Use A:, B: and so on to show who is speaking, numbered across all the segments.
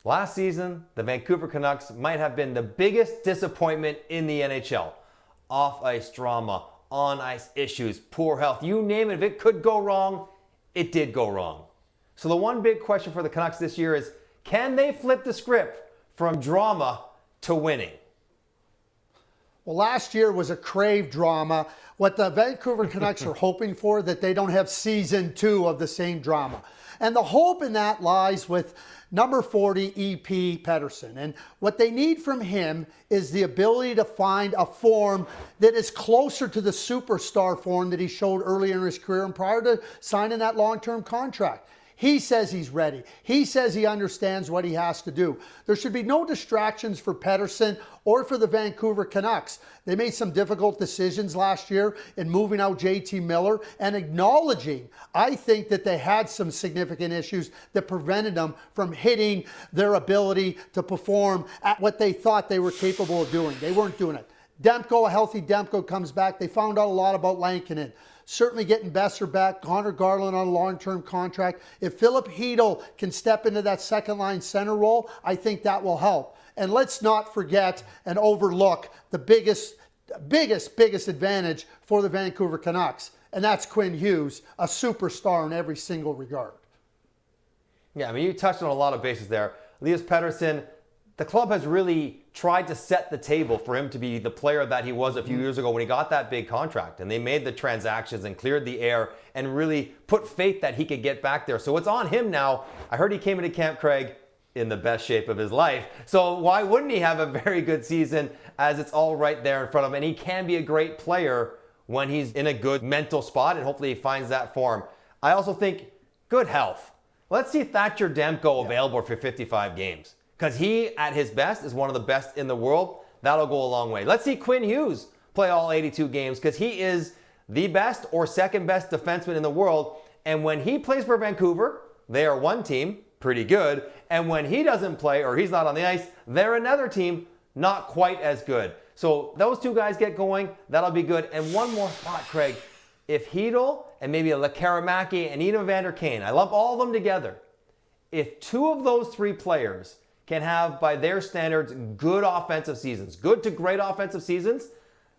A: Last season, the Vancouver Canucks might have been the biggest disappointment in the NHL. Off-ice drama, on-ice issues, poor health, you name it. If it could go wrong, it did go wrong. So the one big question for the Canucks this year is, can they flip the script from drama to winning?
B: Well, last year was a crave drama. What the Vancouver Canucks are hoping for, that they don't have season 2 of the same drama. And the hope in that lies with number 40, EP Pettersson. And what they need from him is the ability to find a form that is closer to the superstar form that he showed earlier in his career and prior to signing that long-term contract. He says he's ready. He says he understands what he has to do. There should be no distractions for Pettersson or for the Vancouver Canucks. They made some difficult decisions last year in moving out JT Miller and acknowledging, I think, that they had some significant issues that prevented them from hitting their ability to perform at what they thought they were capable of doing. They weren't doing it. Demko, a healthy Demko comes back. They found out a lot about Lankinen. Certainly getting Besser back, Connor Garland on a long-term contract. If Philip Hedl can step into that second-line center role, I think that will help. And let's not forget and overlook the biggest advantage for the Vancouver Canucks, and that's Quinn Hughes, a superstar in every single regard.
A: Yeah, I mean, you touched on a lot of bases there. Elias Pettersson, the club has really tried to set the table for him to be the player that he was a few years ago when he got that big contract. And they made the transactions and cleared the air and really put faith that he could get back there. So it's on him now. I heard he came into Camp Craig in the best shape of his life. So why wouldn't he have a very good season, as it's all right there in front of him? And he can be a great player when he's in a good mental spot, and hopefully he finds that form. I also think good health. Let's see Thatcher Demko available for 55 games. Because he, at his best, is one of the best in the world. That'll go a long way. Let's see Quinn Hughes play all 82 games, because he is the best or second best defenseman in the world. And when he plays for Vancouver, they are one team, pretty good. And when he doesn't play or he's not on the ice, they're another team, not quite as good. So those two guys get going, that'll be good. And one more thought, Craig. If Hedl and maybe a Lekaramaki and even Evander Kane, I lump all of them together. If two of those three players can have, by their standards, good offensive seasons, good to great offensive seasons,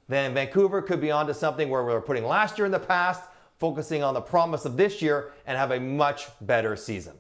A: then Vancouver could be onto something where we're putting last year in the past, focusing on the promise of this year, and have a much better season.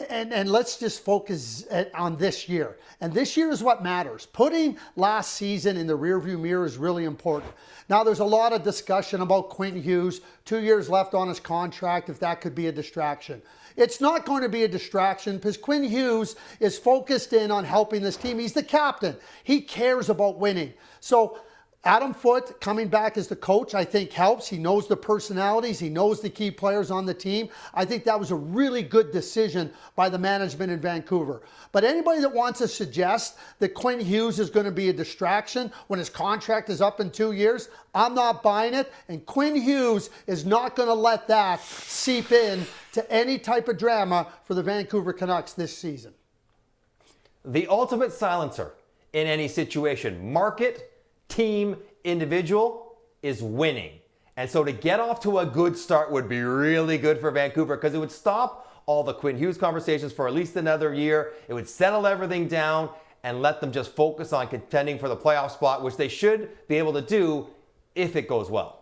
B: And let's just focus on this year. And this year is what matters. Putting last season in the rearview mirror is really important. Now, there's a lot of discussion about Quinn Hughes, 2 years left on his contract, if that could be a distraction. It's not going to be a distraction, because Quinn Hughes is focused in on helping this team. He's the captain. He cares about winning. So Adam Foote coming back as the coach, I think, helps. He knows the personalities. He knows the key players on the team. I think that was a really good decision by the management in Vancouver. But anybody that wants to suggest that Quinn Hughes is going to be a distraction when his contract is up in 2 years, I'm not buying it. And Quinn Hughes is not going to let that seep in to any type of drama for the Vancouver Canucks this season.
A: The ultimate silencer in any situation, market, team, individual, is winning. And so to get off to a good start would be really good for Vancouver, because it would stop all the Quinn Hughes conversations for at least another year. It would settle everything down and let them just focus on contending for the playoff spot, which they should be able to do if it goes well.